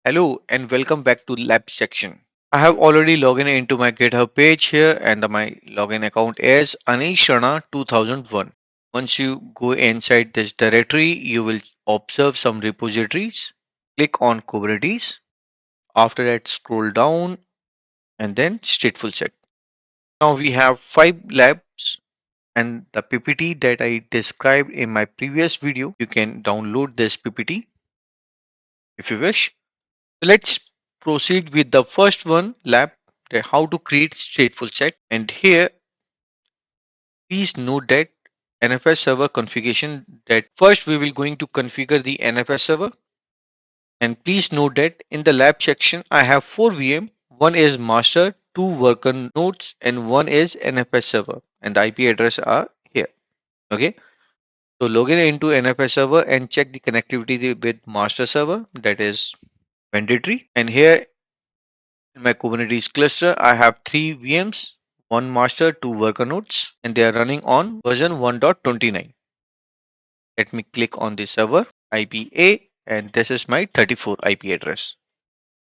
Hello and welcome back to lab section. I have already logged in into my GitHub page here and my login account is Anishana 2001. Once you go inside this directory, you will observe some repositories. Click on Kubernetes. After that, scroll down and then StatefulSet. Now we have 5 labs and the PPT that I described in my previous video. You can download this PPT if you wish. Let's proceed with the first one lab, that how to create stateful set. And here please note that NFS server configuration, that first we will going to configure the NFS server. And please note that in the lab section I have 4 VM. One is master, 2 worker nodes, and one is NFS server, and the IP address are here. Okay, so log in into NFS server and check the connectivity with master server, that is mandatory. And here in my Kubernetes cluster, I have 3 VMs, one master, 2 worker nodes, and they are running on version 1.29. Let me click on the server IPA, and this is my 34 IP address.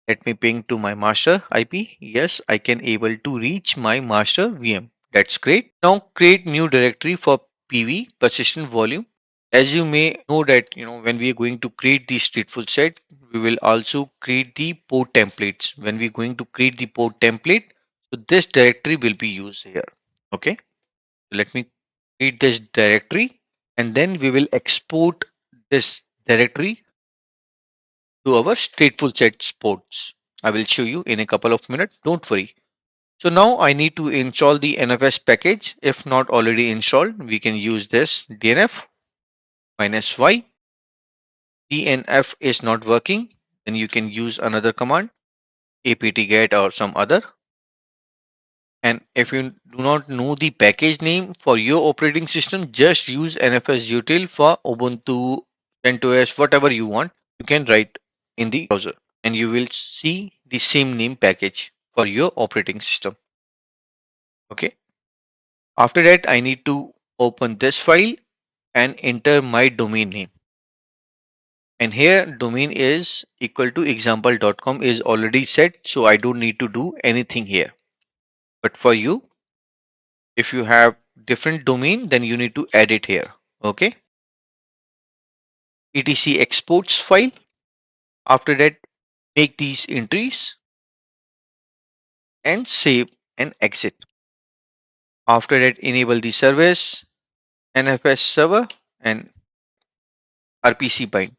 Let me ping to my master IP. Yes, I can able to reach my master VM. That's great. Now create new directory for PV persistent volume. As you may know that when we are going to create the stateful set, we will also create the port templates. When we are going to create the port template, so this directory will be used here. Okay, so let me create this directory and then we will export this directory to our stateful set ports. I will show you in a couple of minutes, don't worry. So now I need to install the NFS package. If not already installed, we can use this DNF -y. DNF is not working, then you can use another command, apt-get or some other. And if you do not know the package name for your operating system, just use NFS util for Ubuntu, CentOS, whatever you want. You can write in the browser and you will see the same name package for your operating system. Okay. After that, I need to open this file and enter my domain name. And here domain is equal to example.com is already set, so I don't need to do anything here. But for you, if you have different domain, then you need to add it here. Okay, etc exports file. After that, make these entries and save and exit. After that, enable the service NFS server and RPC bind.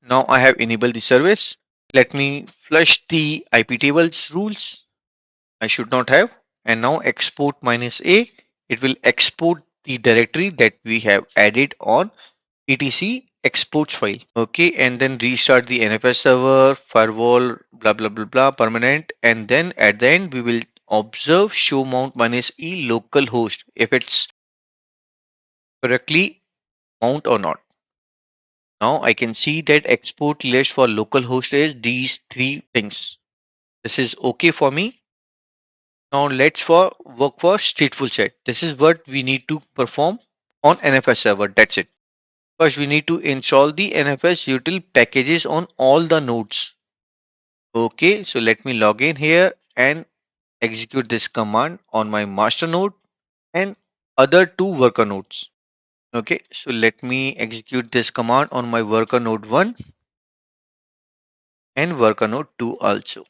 Now I have enabled the service. Let me flush the IP tables rules. I should not have. And now export -a. It will export the directory that we have added on etc exports file. Okay, and then restart the NFS server, firewall, blah blah blah blah, permanent. And then at the end, we will observe show mount -e local host if it's correctly mount or not. Now I can see that export list for local host is these 3 things. This is okay for me. Now let's work for stateful set. This is what we need to perform on NFS server. That's it. First, we need to install the NFS util packages on all the nodes. Okay, so let me log in here and execute this command on my master node and other 2 worker nodes. Okay, so let me execute this command on my worker node 1 and worker node 2 also.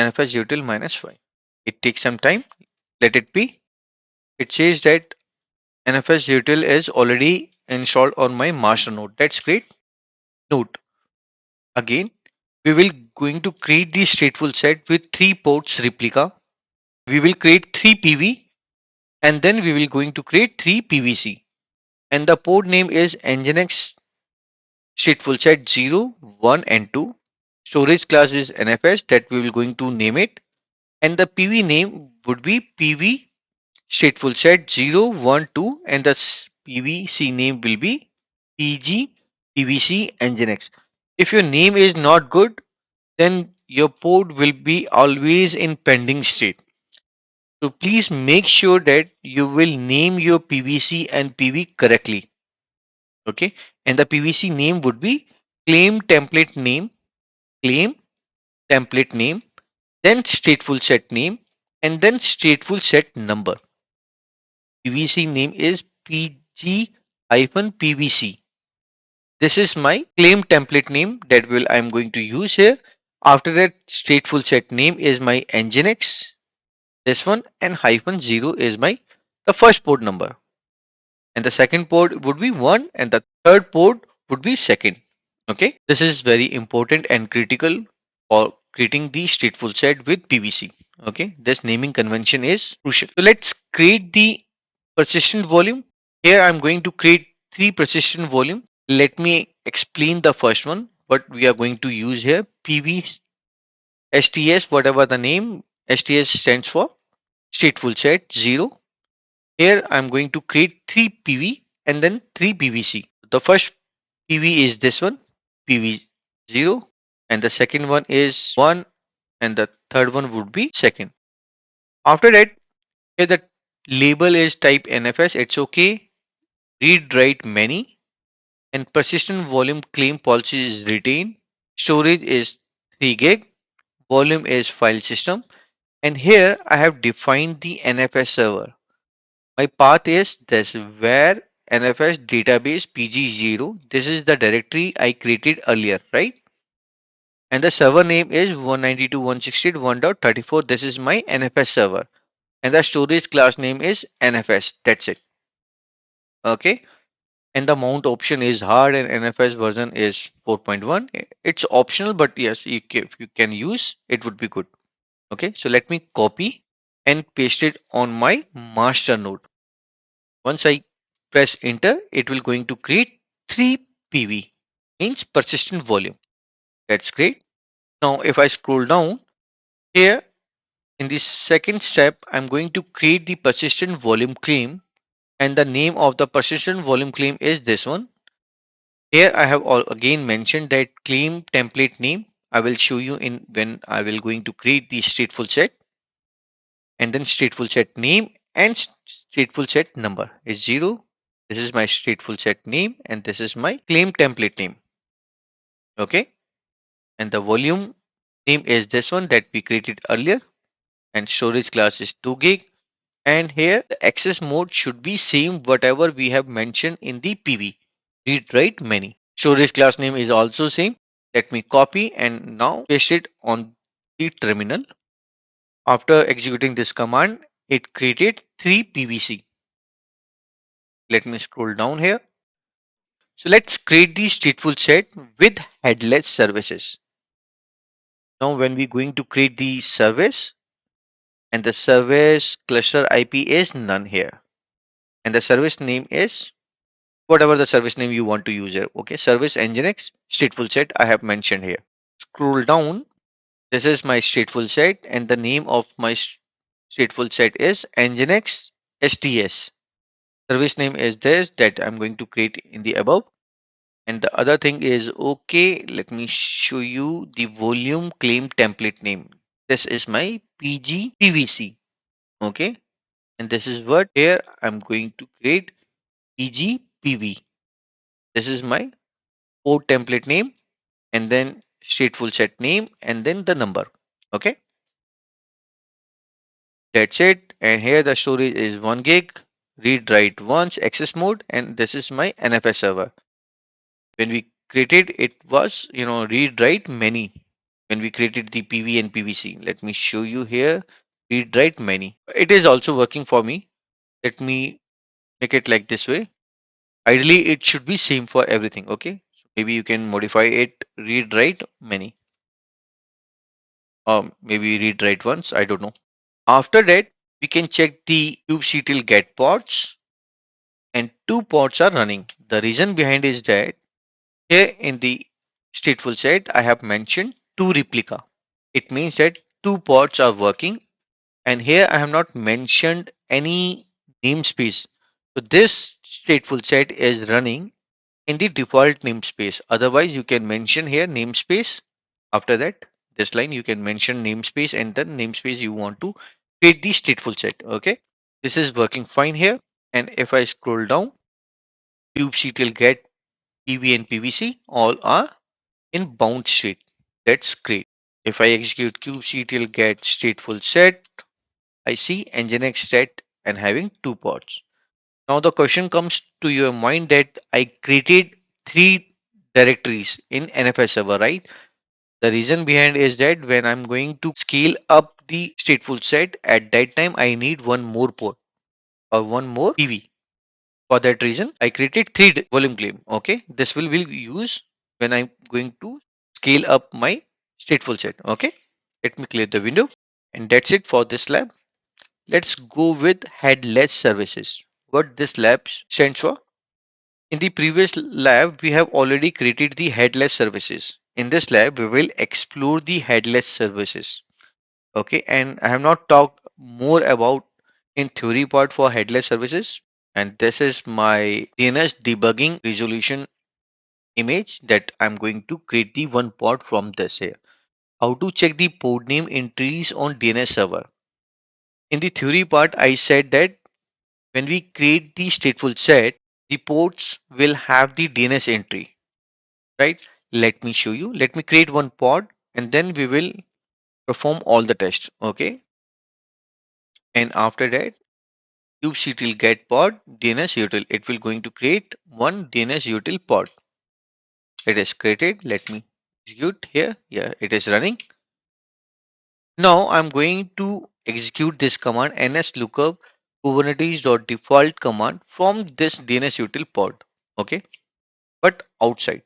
NFS util -y. It takes some time. Let it be. It says that NFS util is already installed on my master node. That's great. Note again, we will going to create the stateful set with 3 ports replica. We will create 3 PV and then we will going to create 3 PVC. And the port name is Nginx stateful set 0, 1 and 2. Storage class is NFS that we will going to name it. And the PV name would be PV stateful set 0, 1, 2 and the PVC name will be PG PVC Nginx. If your name is not good, then your port will be always in pending state. So please make sure that you will name your PVC and PV correctly. Okay, and the PVC name would be claim template name claim template name, then stateful set name, and then stateful set number. PVC name is PG-PVC. This is my claim template name that will I'm going to use here. After that, stateful set name is my nginx. This one and -0 is my the first port number, and the second port would be 1, and the third port would be second. Okay, this is very important and critical for creating the stateful set with PVC. Okay, this naming convention is crucial. So let's create the persistent volume. Here I'm going to create 3 persistent volume. Let me explain the first one. What we are going to use here, PV STS, whatever the name. STS stands for stateful set 0. Here I'm going to create 3 PV and then 3 PVC. The first PV is this one, PV 0, and the second one is 1, and the third one would be second. After that, here the label is type NFS, it's okay. Read write many, and persistent volume claim policy is retained. Storage is 3 gig, volume is file system, and here I have defined the NFS server. My path is this, where NFS database PG0. This is the directory I created earlier, right? And the server name is 192.168.1.34. This is my NFS server, and the storage class name is NFS. That's it. Okay, and the mount option is hard, and NFS version is 4.1. It's optional, but yes, if you can use it would be good. Okay, so let me copy and paste it on my master node. Once I press enter, it will going to create 3 PV, means persistent volume. That's great. Now if I scroll down here, in the second step, I'm going to create the persistent volume claim, and the name of the persistent volume claim is this one. Here I have again mentioned that claim template name. I will show you in when I will going to create the stateful set, and then stateful set name and stateful set number is 0. This is my stateful set name, and this is my claim template name. Okay, and the volume name is this one that we created earlier, and storage class is 2 gig. And here the access mode should be same whatever we have mentioned in the PV. Read write many. Storage class name is also same. Let me copy and now paste it on the terminal. After executing this command, it created 3 PVC. Let me scroll down here. So let's create the stateful set with headless services. Now when we're going to create the service, and the service cluster IP is none here, and the service name is whatever the service name you want to use here. Okay, service nginx stateful set I have mentioned here. Scroll down. This is my stateful set, and the name of my stateful set is nginx sts. Service name is this that I'm going to create in the above. And the other thing is, okay, let me show you the volume claim template name. This is my PG PVC. Okay, and this is what here I'm going to create PG PV. This is my port template name, and then stateful set name, and then the number. Okay, that's it. And here the storage is 1 gig, read write once, access mode, and this is my NFS server. When we created it was read write many. When we created the PV and PVC, let me show you here, read write many. It is also working for me. Let me make it like this way. Ideally it should be same for everything. Okay, so maybe you can modify it, read write many, or maybe read write once, I don't know. After that, we can check the kubectl get pods, and 2 pods are running. The reason behind is that here in the stateful set I have mentioned 2 replica. It means that 2 pods are working, and here I have not mentioned any namespace. So this stateful set is running in the default namespace. Otherwise you can mention here namespace. After that, this line you can mention namespace, and then namespace you want to create the stateful set. Okay, this is working fine here. And if I scroll down, kubectl get PV and PVC all are in bound state. Let's create. If I execute kubectl get stateful set, I see nginx stat and having two pods. Now the question comes to your mind that I created three directories in NFS server, right? The reason behind is that when I'm going to scale up the stateful set, at that time I need one more port or one more PV. For that reason, I created three volume claim. Okay, this will be used when I'm going to scale up my stateful set. Okay, let me clear the window, and that's it for this lab. Let's go with headless services. What this lab stands for? In the previous lab, we have already created the headless services. In this lab, we will explore the headless services. Okay, and I have not talked more about in theory part for headless services. And this is my DNS debugging resolution image that I'm going to create the one pod from this here. How to check the port name entries on DNS server. In the theory part, I said that when we create the stateful set, the ports will have the DNS entry, right? Let me show you. Let me create one pod and then we will perform all the tests. Okay. And after that, kubectl get pod DNS util. It will going to create one DNS util pod. It is created. Let me execute here. Yeah, it is running. Now I'm going to execute this command nslookup kubernetes.default command from this DNS util pod. Okay. But outside.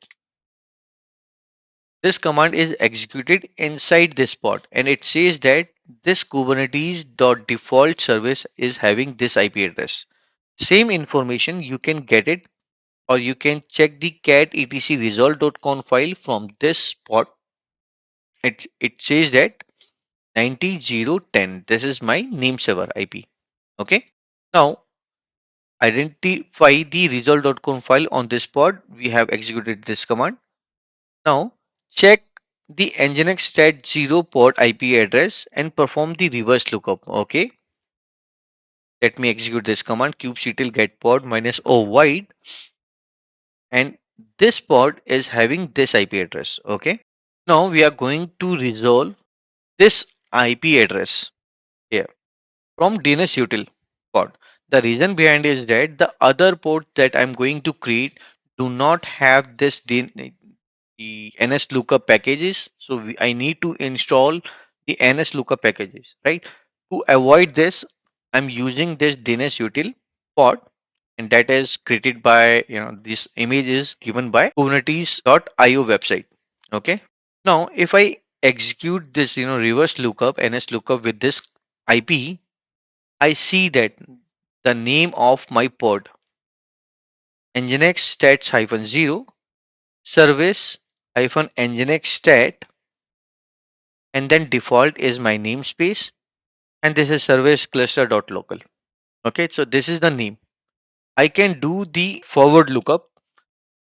This command is executed inside this pod and it says that this kubernetes.default service is having this IP address. Same information you can get it or you can check the cat etc result.conf file from this pod. It says that 90010. This is my name server IP. Okay. Now identify the result.conf file on this pod. We have executed this command. Now check the nginx stat 0 pod IP address and perform the reverse lookup. Okay. Let me execute this command kubectl get pod minus o wide and this pod is having this IP address. Okay. Now we are going to resolve this IP address here from DNS util pod. The reason behind is that the other port that I'm going to create do not have this the NS lookup packages. So I need to install the NS lookup packages, right? To avoid this, I'm using this DNS util pod and that is created by, this image is given by kubernetes.io website. Okay. Now, if I execute this, reverse lookup, NS lookup with this IP, I see that the name of my pod, nginx stats hyphen 0, service hyphen nginx stat, and then default is my namespace, and this is service cluster dot local. Okay, so this is the name. I can do the forward lookup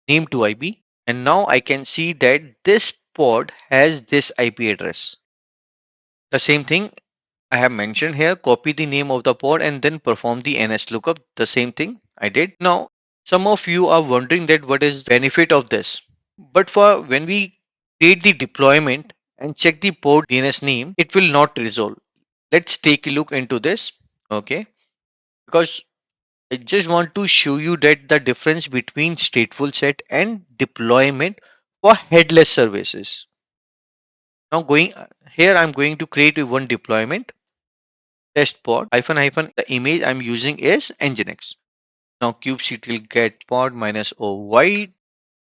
name to IP, and now I can see that this pod has this IP address. The same thing I have mentioned here, copy the name of the pod and then perform the NS lookup. The same thing I did. Now, some of you are wondering that what is benefit of this. But for when we create the deployment and check the port DNS name, it will not resolve. Let's take a look into this. Okay. Because I just want to show you that the difference between stateful set and deployment for headless services. Now going here, I'm going to create a one deployment test pod hyphen hyphen the image I'm using is nginx. Now kubectl get pod minus o wide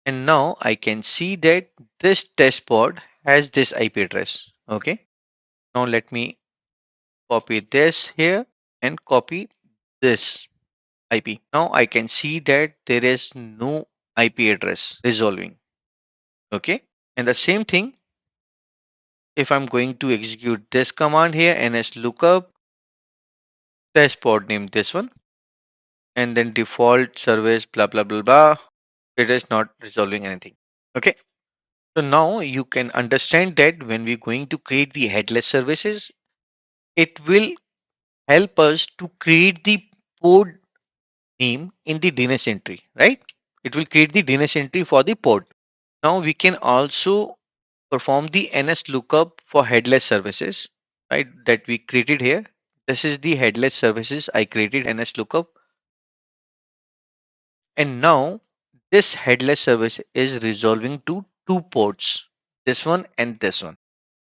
and now I can see that this test pod has this IP address. Okay. Now let me copy this here and copy this IP. Now I can see that there is no IP address resolving. Okay. And the same thing if I'm going to execute this command here ns lookup test pod name this one and then default service blah blah blah blah, it is not resolving anything. Okay. So now you can understand that when we're going to create the headless services, it will help us to create the pod name in the DNS entry, right? It will create the DNS entry for the pod. Now we can also perform the NS lookup for headless services, right? That we created here. This is the headless services I created NS lookup. And now this headless service is resolving to two ports, this one and this one.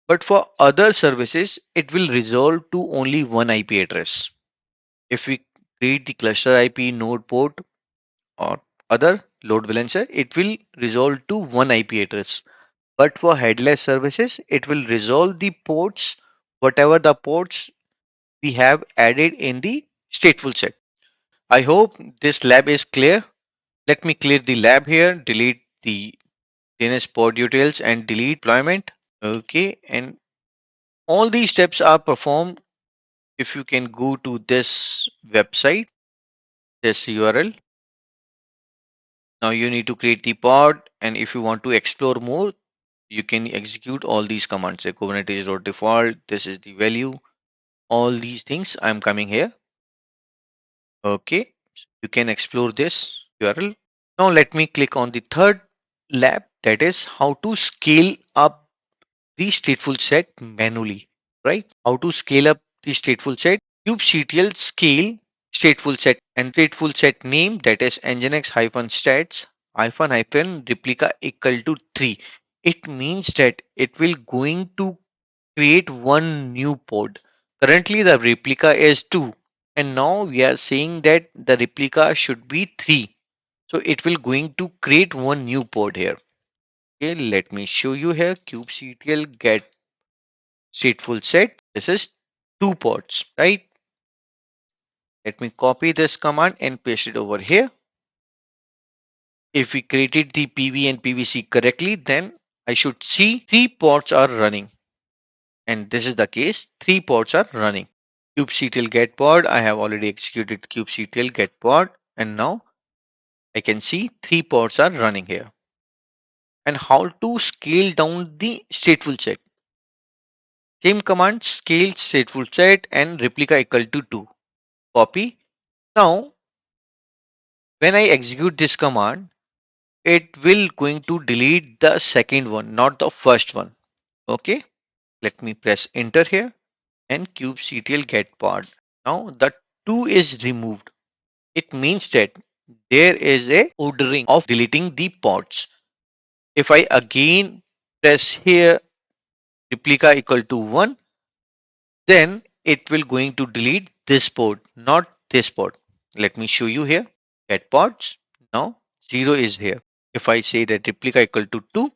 But for other services, it will resolve to only one IP address. If we create the cluster IP node port or other load balancer, it will resolve to one IP address. But for headless services, it will resolve the ports, whatever the ports we have added in the stateful set. I hope this lab is clear. Let me clear the lab here, delete the DNS port details and delete deployment. Okay, and all these steps are performed if you can go to this website, this URL. Now you need to create the pod, and if you want to explore more, you can execute all these commands. Say Kubernetes root default, this is the value, all these things. I'm coming here. Okay, so you can explore this URL. Now let me click on the third lab, that is how to scale up the stateful set manually, right? How to scale up the stateful set. kubectl scale stateful set and stateful set name, that is nginx hyphen stats hyphen hyphen replica equal to 3. It means that it will going to create one new pod. Currently the replica is 2, and now we are saying that the replica should be 3. So it will going to create one new pod here. Okay, let me show you here. kubectl get stateful set. This is two pods, right? Let me copy this command and paste it over here. If we created the PV and PVC correctly, then I should see three pods are running. And this is the case, three pods are running. kubectl get pod, I have already executed kubectl get pod, and now I can see three pods are running here. And how to scale down the stateful set? Same command, scale stateful set and replica equal to 2. Copy. Now, when I execute this command, it will going to delete the second one, not the first one. Okay. Let me press enter here and kubectl get pod. Now the 2 is removed. It means that there is a ordering of deleting the pods. If I again press here replica equal to 1, then it will going to delete this pod, not this pod. Let me show you here. Get pods. Now 0 is here. If I say that replica equal to 2,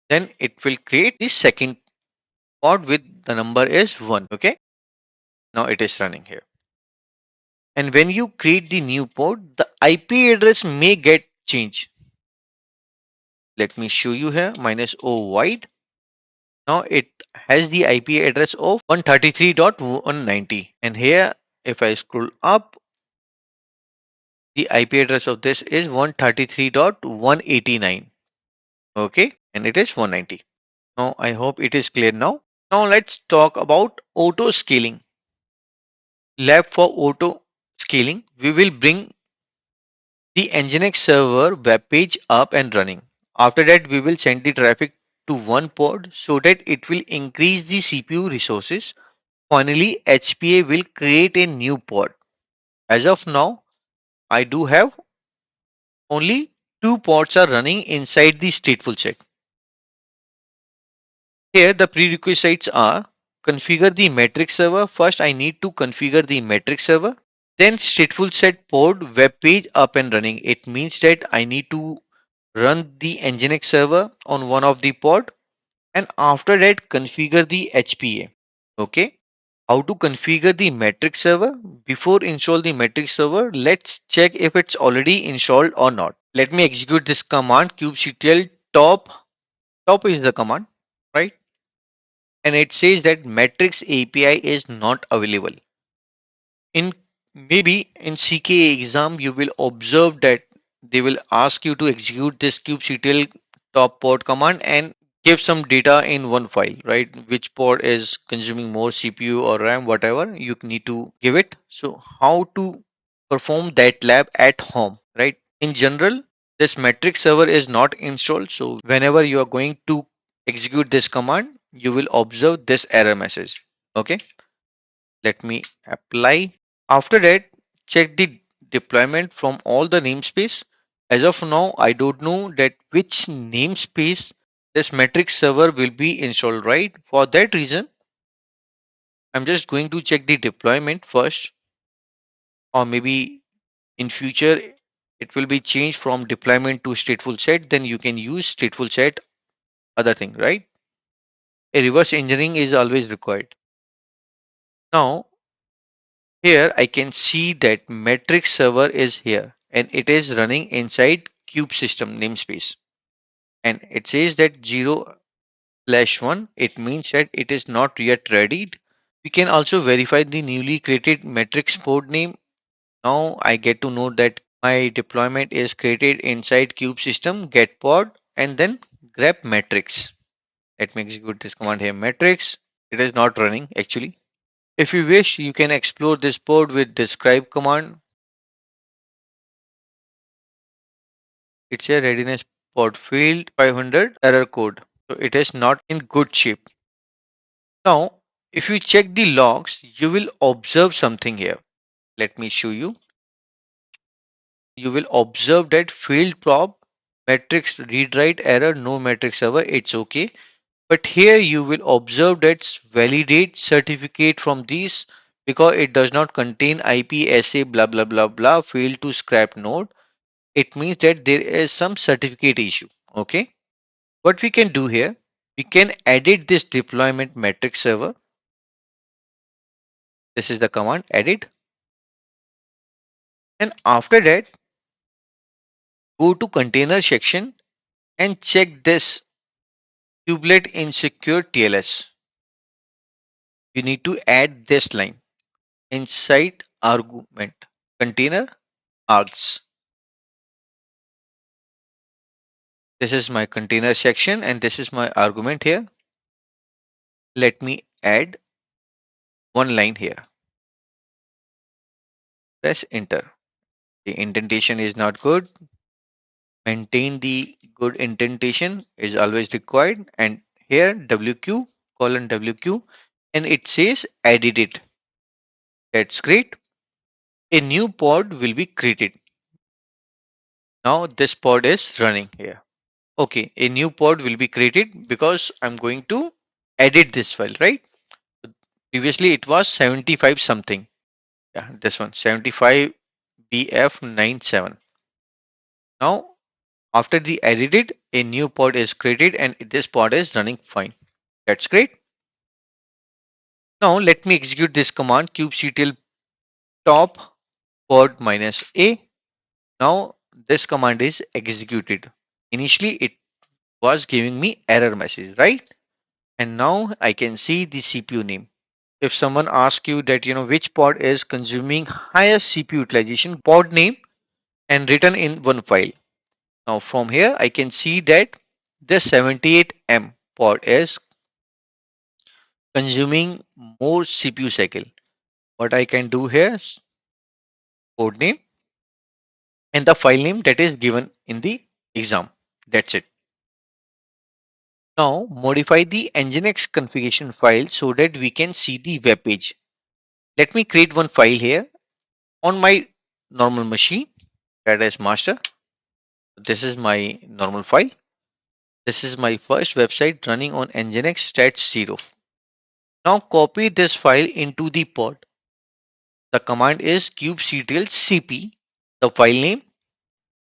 then it will create the second pod with the number is 1. Okay. Now it is running here. And when you create the new pod, the IP address may get changed. Let me show you here. -o wide. Now it has the IP address of 133.190. And here, if I scroll up, the IP address of this is 133.189. Okay. And it is 190. Now I hope it is clear now. Now let's talk about auto scaling. Lab for auto scaling. We will bring the Nginx server web page up and running. After that, we will send the traffic to one pod so that it will increase the CPU resources. Finally, HPA will create a new pod. As of now, I do have only two pods are running inside the stateful set. Here, the prerequisites are configure the metric server. First, I need to configure the metric server. Then StatefulSet pod web page up and running. It means that I need to run the Nginx server on one of the pod, and after that configure the HPA. Okay. How to configure the metric server? Before install the metric server, let's check if it's already installed or not. Let me execute this command kubectl top is the command, right? And it says that metrics API is not available. In maybe in CKA exam, you will observe that they will ask you to execute this kubectl top pod command and give some data in one file, right? Which pod is consuming more CPU or RAM, whatever you need to give it. So how to perform that lab at home, right? In general, this metric server is not installed. So whenever you are going to execute this command, you will observe this error message. Okay, let me apply. After that, check the deployment from all the namespace. As of now, I don't know that which namespace this metric server will be installed, right? For that reason, I'm just going to check the deployment first, or maybe in future it will be changed from deployment to stateful set. Then you can use stateful set other thing, right? A reverse engineering is always required. Now, here I can see that metric server is here and it is running inside cube system namespace. And it says that 0/1, it means that it is not yet ready. We can also verify the newly created metrics port name. Now I get to know that my deployment is created inside cube system get pod and then grep metrics. Let me execute this command here, metrics. It is not running actually. If you wish, you can explore this pod with describe command. It's a readiness pod field 500 error code. So it is not in good shape. Now, if you check the logs, you will observe something here. Let me show you. You will observe that field prop matrix read write error, no matrix server, it's okay. But here you will observe that validate certificate from these because it does not contain IPSA blah blah blah blah failed to scrap node. It means that there is some certificate issue. Okay. What we can do here, we can edit this deployment metric server. This is the command edit. And after that, go to container section and check this kubelet insecure TLS. You need to add this line inside argument container args. This is my container section and this is my argument here. Let me add one line here. Press enter. The indentation is not good. Maintain the good indentation is always required. And here WQ colon WQ and it says edit it. That's great. A new pod will be created. Now this pod is running here. Okay, a new pod will be created because I'm going to edit this file, right? Previously it was 75 something. Yeah, this one 75 BF97. Now after the edited, a new pod is created and this pod is running fine. That's great. Now let me execute this command kubectl top pod minus a. Now this command is executed. Initially it was giving me error message, right? And now I can see the CPU name. If someone asks you that which pod is consuming highest CPU utilization, pod name and written in one file. Now from here I can see that the 78M pod is consuming more CPU cycle. What I can do here is code name and the file name that is given in the exam. That's it. Now modify the nginx configuration file so that we can see the web page. Let me create one file here on my normal machine, that is master. This is my normal file. This is my first website running on nginx stats 0. Now copy this file into the pod. The command is kubectl cp, the file name,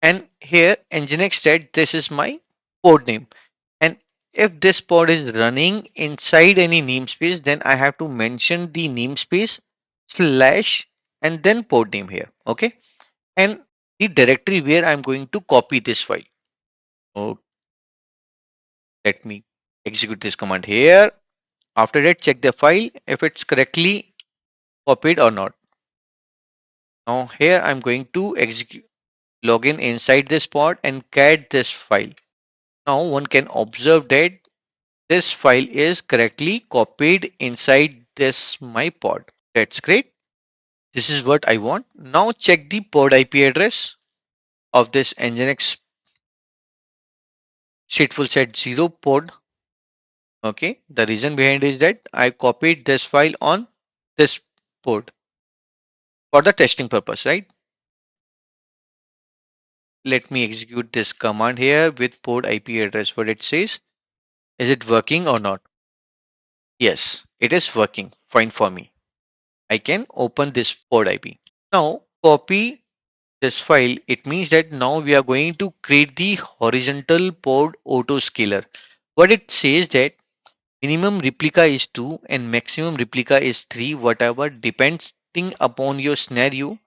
and here nginx stat, this is my pod name. And if this pod is running inside any namespace, then I have to mention the namespace slash and then pod name here. Okay. And the directory where I'm going to copy this file. Oh, let me execute this command here. After that, check the file if it's correctly copied or not. Now here I'm going to execute login inside this pod and cat this file. Now one can observe that this file is correctly copied inside this my pod. That's great. This is what I want. Now check the pod IP address of this nginx statefulset 0 pod. Okay, the reason behind is that I copied this file on this port for the testing purpose, right? Let me execute this command here with port IP address. What it says, is it working or not? Yes, it is working fine for me. I can open this port IP. Now copy this file. It means that now we are going to create the horizontal pod autoscaler. What it says that minimum replica is 2 and maximum replica is 3, whatever, depending upon your scenario.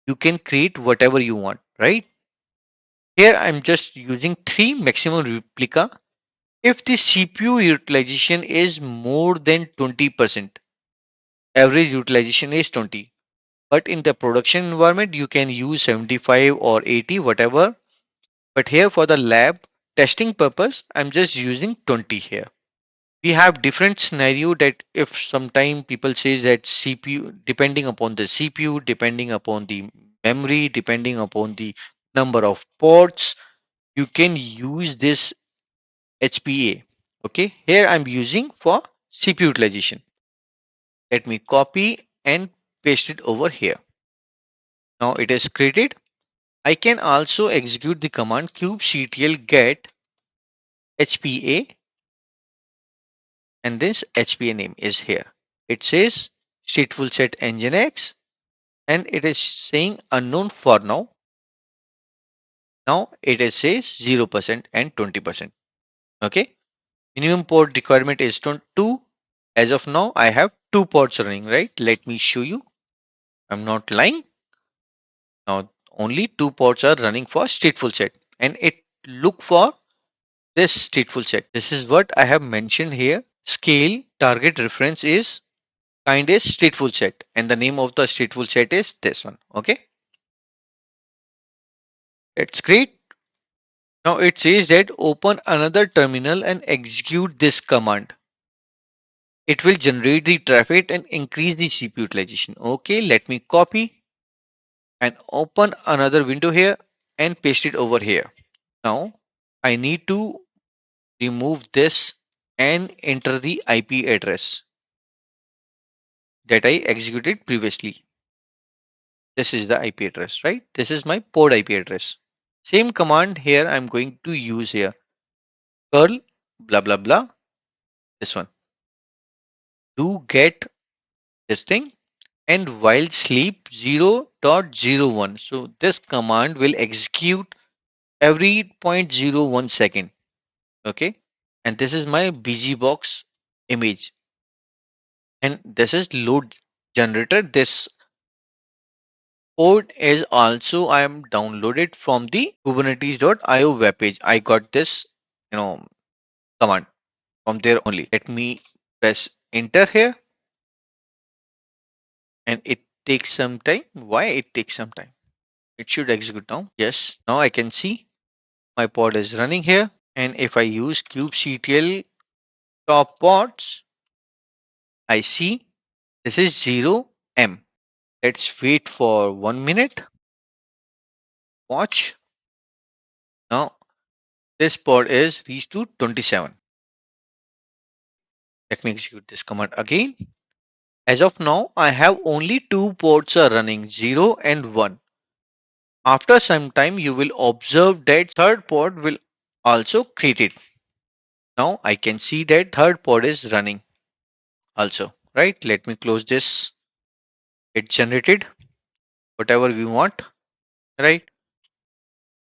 You can create whatever you want, right? Here I'm just using 3 maximum replica. If the CPU utilization is more than 20%, average utilization is 20. But in the production environment, you can use 75 or 80, whatever. But here for the lab testing purpose, I'm just using 20 here. We have different scenario that if sometime people says that CPU, depending upon the CPU, depending upon the memory, depending upon the number of ports, you can use this HPA. Okay, here I'm using for CPU utilization. Let me copy and paste it over here. Now it is created. I can also execute the command kubectl get HPA, and this HPA name is here. It says StatefulSet Nginx, and it is saying unknown for now. Now it is says 0% and 20%. Okay. Minimum port requirement is 2. As of now, I have 2 ports running, right? Let me show you. I'm not lying. Now only 2 ports are running for StatefulSet, and it look for this StatefulSet. This is what I have mentioned here. Scale target reference is kind is StatefulSet, and the name of the StatefulSet is this one. Okay, it's great. Now it says that open another terminal and execute this command. It will generate the traffic and increase the CPU utilization. Okay, let me copy and open another window here and paste it over here. Now I need to remove this and enter the IP address that I executed previously. This is the IP address, right? This is my pod IP address. Same command here I'm going to use here. Curl blah blah blah. This one. Do get this thing and while sleep 0.01. So this command will execute every zero point zero 0.01 second. Okay. And this is my BG box image. And this is load generator. This code is also I am downloaded from the kubernetes.io webpage. I got this, command from there only. Let me press enter here, and it takes some time. Why it takes some time? It should execute now. Yes, now I can see my pod is running here. And if I use kubectl top pods, I see this is 0M. Let's wait for 1 minute. Watch. Now this pod is reached to 27. Let me execute this command again. As of now, I have only 2 ports are running 0 and 1. After some time, you will observe that third pod will also create it. Now I can see that third pod is running also, right? Let me close this. It generated whatever we want, right?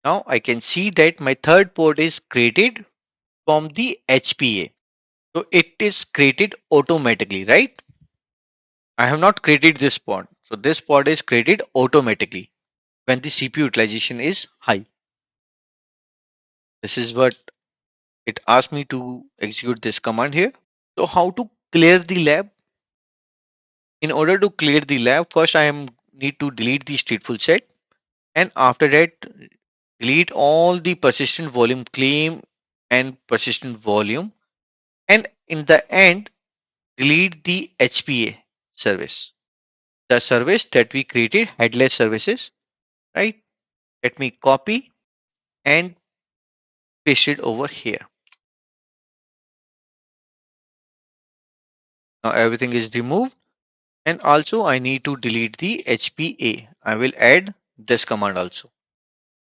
Now I can see that my third pod is created from the HPA. So it is created automatically, right? I have not created this pod. So this pod is created automatically when the CPU utilization is high. This is what it asked me to execute this command here. So how to clear the lab? In order to clear the lab, first I am need to delete the stateful set, and after that delete all the persistent volume claim and persistent volume, and in the end delete the HPA service, the service that we created, headless services, right? Let me copy and paste it over here. Now everything is removed, and also I need to delete the HPA. I will add this command also.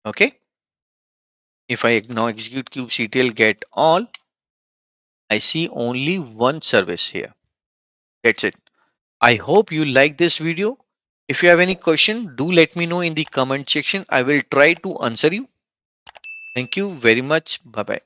Okay. If I now execute kubectl get all, I see only one service here. That's it. I hope you like this video. If you have any question, do let me know in the comment section. I will try to answer you. Thank you very much. Bye bye.